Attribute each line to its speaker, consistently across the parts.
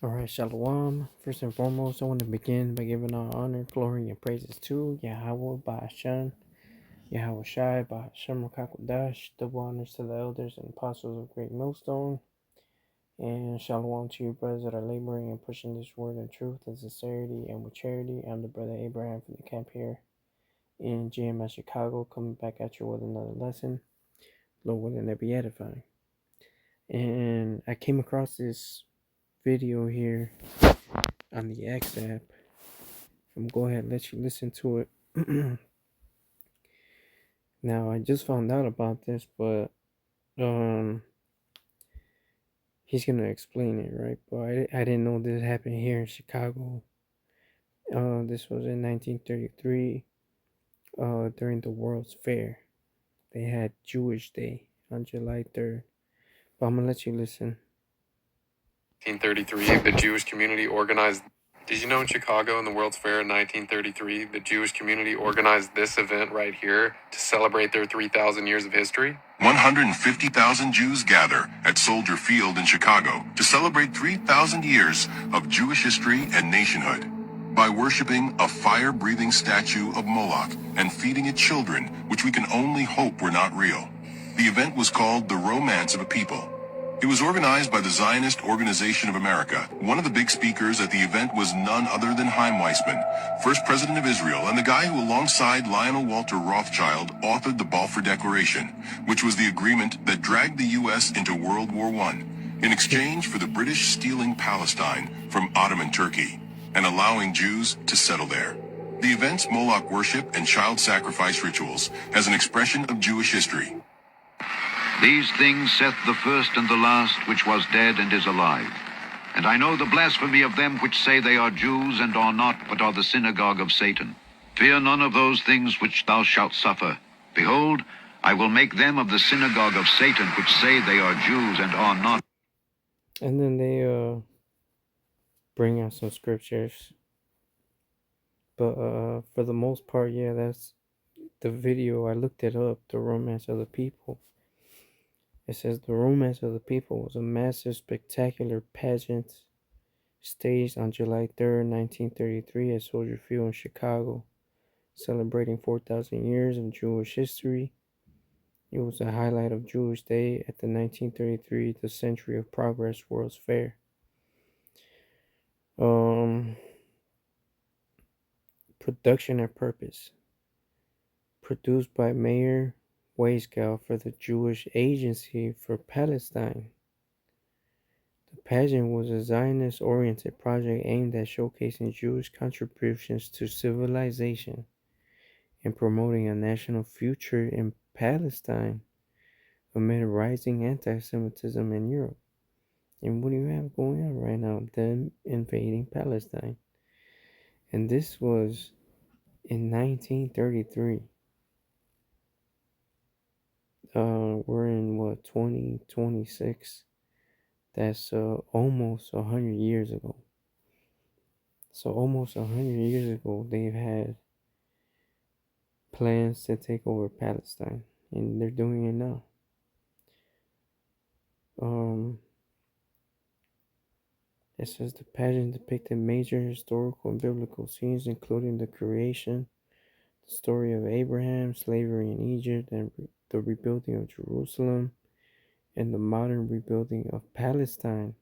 Speaker 1: Alright, Shalom. First and foremost, I want to begin by giving all honor, glory, and praises to Yahweh Ba'ashan, Yahweh Shai Ba'ashem Rakakwadash, double honors to the elders and apostles of Great Millstone, and Shalom to you brothers that are laboring and pushing this word in truth and sincerity and with charity. I'm the brother Abraham from the camp here in GMS Chicago, coming back at you with another lesson. Lord willing, to be edifying. And I came across this video here on the X app. I'm gonna go ahead and let you listen to it. Now, I just found out about this, but he's gonna explain it, right? But I didn't know this happened here in Chicago. This was in 1933, during the World's Fair. They had Jewish Day on July 3rd. But I'm gonna let you listen.
Speaker 2: 1933, the Jewish community organized. Did you know in Chicago in the World's Fair in 1933, the Jewish community organized this event right here to celebrate their 3,000 years of history?
Speaker 3: 150,000 Jews gather at Soldier Field in Chicago to celebrate 3,000 years of Jewish history and nationhood by worshiping a fire-breathing statue of Moloch and feeding it children, which we can only hope were not real. The event was called the Romance of a People. It was organized by the Zionist Organization of America. One of the big speakers at the event was none other than Chaim Weizmann, first president of Israel, and the guy who, alongside Lionel Walter Rothschild, authored the Balfour Declaration, which was the agreement that dragged the U.S. into World War I, in exchange for the British stealing Palestine from Ottoman Turkey and allowing Jews to settle there. The event's Moloch worship and child sacrifice rituals as an expression of Jewish history.
Speaker 4: These things saith the first and the last, which was dead and is alive. And I know the blasphemy of them which say they are Jews and are not, but are the synagogue of Satan. Fear none of those things which thou shalt suffer. Behold, I will make them of the synagogue of Satan, which say they are Jews and are not.
Speaker 1: And then they bring out some scriptures. But for the most part, yeah, that's the video. I looked it up, The Romance of the People. It says the Romance of the People was a massive, spectacular pageant staged on July 3rd, 1933 at Soldier Field in Chicago, celebrating 4,000 years of Jewish history. It was a highlight of Jewish Day at the 1933 The Century of Progress World's Fair. Production and purpose. Produced by Mayer Weizgau for the Jewish Agency for Palestine. The pageant was a Zionist-oriented project aimed at showcasing Jewish contributions to civilization and promoting a national future in Palestine amid rising anti-Semitism in Europe. And what do you have going on right now? Them invading Palestine. And this was in 1933. We're in 2026. That's almost 100 years ago. So almost 100 years ago, they've had plans to take over Palestine, and they're doing it now. It says the pageant depicted major historical and biblical scenes, including the creation, the story of Abraham, slavery in Egypt, and the rebuilding of Jerusalem, and the modern rebuilding of Palestine.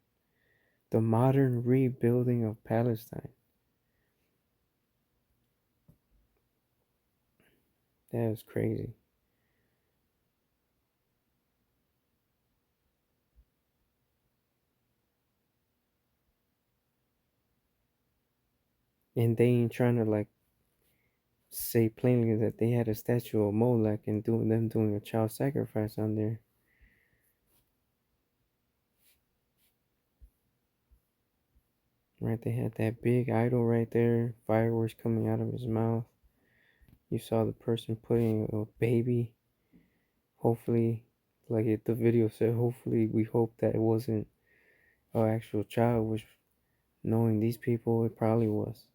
Speaker 1: The modern rebuilding of Palestine. That is crazy. And they ain't trying to say plainly that they had a statue of Molech and doing a child sacrifice on there. Right, they had that big idol right there, fireworks coming out of his mouth. You saw the person putting a baby. Hopefully, like the video said, hopefully we hope that it wasn't an actual child, which knowing these people, it probably was.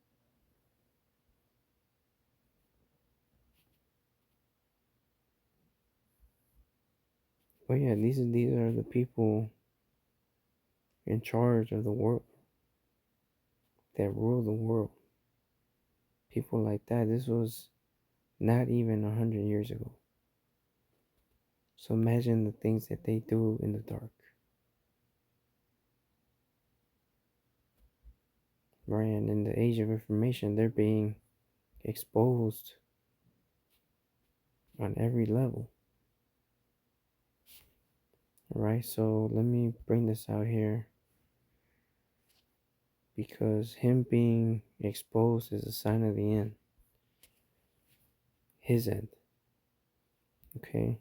Speaker 1: But yeah, these are the people in charge of the world. that rule the world. People like that. This was not even 100 years ago. So imagine the things that they do in the dark. Right? And in the age of information, they're being exposed on every level. Alright, so let me bring this out here, because him being exposed is a sign of the end. His end. Okay?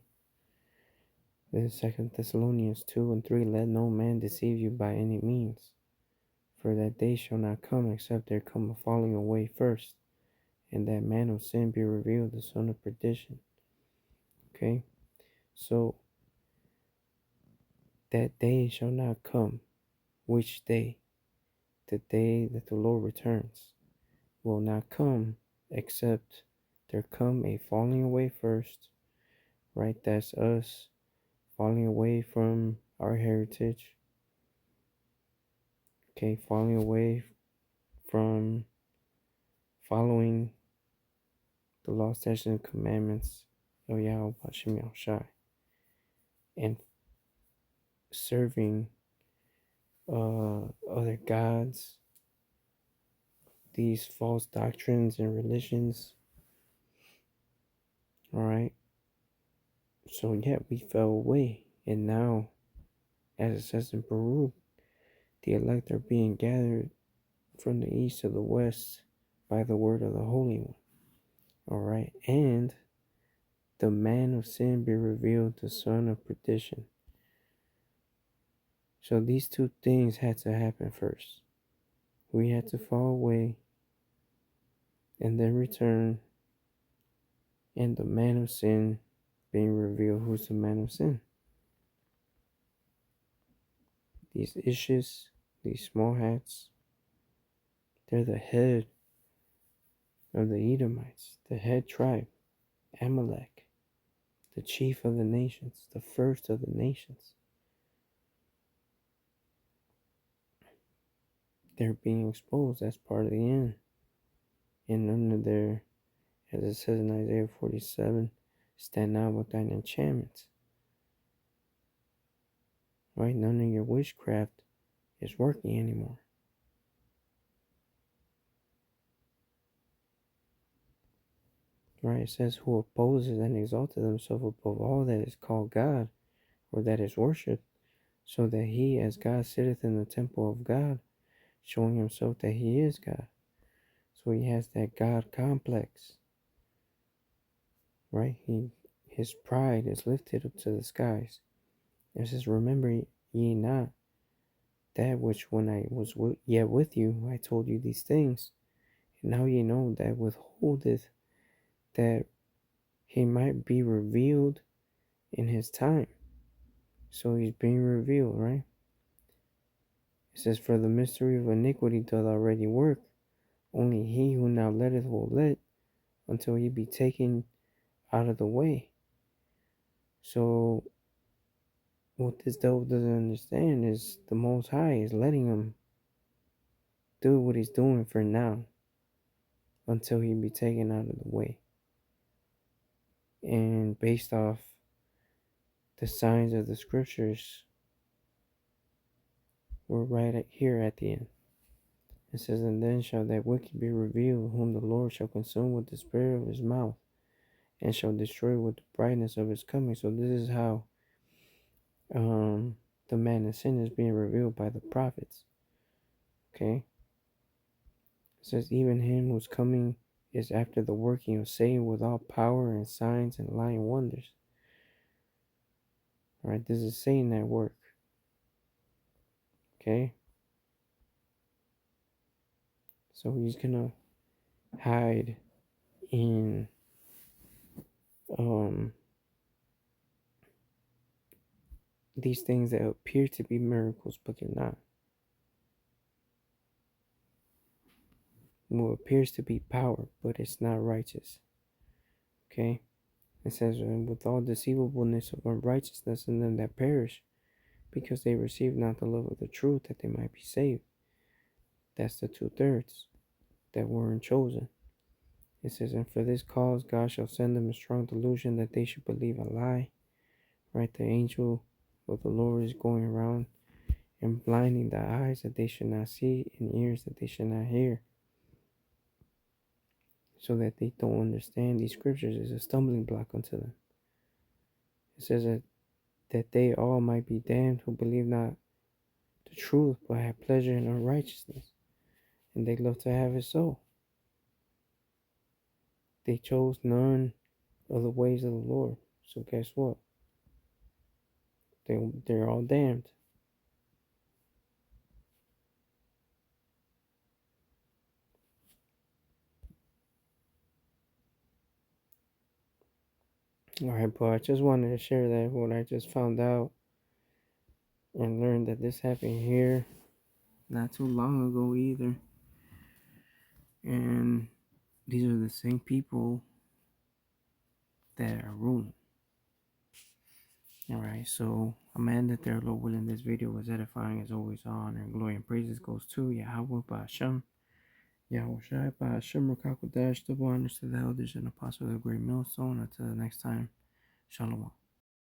Speaker 1: Then 2 Thessalonians 2 and 3, let no man deceive you by any means, for that day shall not come except there come a falling away first, and that man of sin be revealed, the son of perdition. Okay? So, that day shall not come. Which day? The day that the Lord returns will not come except there come a falling away first, right? That's us falling away from our heritage. Okay, falling away from following the law, statutes, and commandments of Yahweh Hashem Yahushai, and serving other gods, these false doctrines and religions. Alright, so yeah, we fell away, and now, as it says in Baruch, the elect are being gathered from the east to the west by the word of the Holy One. Alright, and the man of sin be revealed, the son of perdition. So these two things had to happen first. We had to fall away and then return, and the man of sin being revealed. Who's the man of sin? These issues, these small hats, they're the head of the Edomites, the head tribe, Amalek, the chief of the nations, the first of the nations. They're being exposed. That's part of the end. And under their, as it says in Isaiah 47, stand out with thine enchantments. Right? None of your witchcraft is working anymore. Right? It says, who opposes and exalted himself above all that is called God, or that is worshipped, so that he as God sitteth in the temple of God, showing himself that he is God. So he has that God complex. Right? His pride is lifted up to the skies. It says, remember ye not that which when I was yet with you, I told you these things. And now ye know that withholdeth, that he might be revealed in his time. So he's being revealed, right? It says, for the mystery of iniquity doth already work. Only he who now letteth will let, until he be taken out of the way. So what this devil doesn't understand is the Most High is letting him do what he's doing for now, until he be taken out of the way. And based off the signs of the scriptures, we're right here at the end. It says, and then shall that wicked be revealed, whom the Lord shall consume with the spirit of his mouth, and shall destroy with the brightness of his coming. So this is how the man of sin is being revealed by the prophets. Okay? It says, even him whose coming is after the working of Satan with all power and signs and lying wonders. Alright, this is Satan at work. Okay? So he's gonna hide in these things that appear to be miracles, but they're not. What appears to be power, but it's not righteous. Okay? It says, and with all deceivableness of unrighteousness in them that perish, because they receive not the love of the truth, that they might be saved. That's the 2/3 that weren't chosen. It says, and for this cause God shall send them a strong delusion that they should believe a lie. Right? The angel of the Lord is going around and blinding the eyes that they should not see and ears that they should not hear, so that they don't understand these scriptures is a stumbling block unto them. It says that they all might be damned who believe not the truth, but have pleasure in unrighteousness, and they love to have it so. They chose none of the ways of the Lord. So guess what? They're all damned. Alright, but I just wanted to share that what I just found out and learned that this happened here not too long ago either. And these are the same people that are ruling. Alright, so I'm gonna end it there, Lord willing. This video was edifying as always. Honor and glory and praises goes to Yahweh Ba'Shem, Yahweh Shai Ba'Shem Rakakodash, double honors to the elders and apostles of the great millstone. Until the next time, Shalom.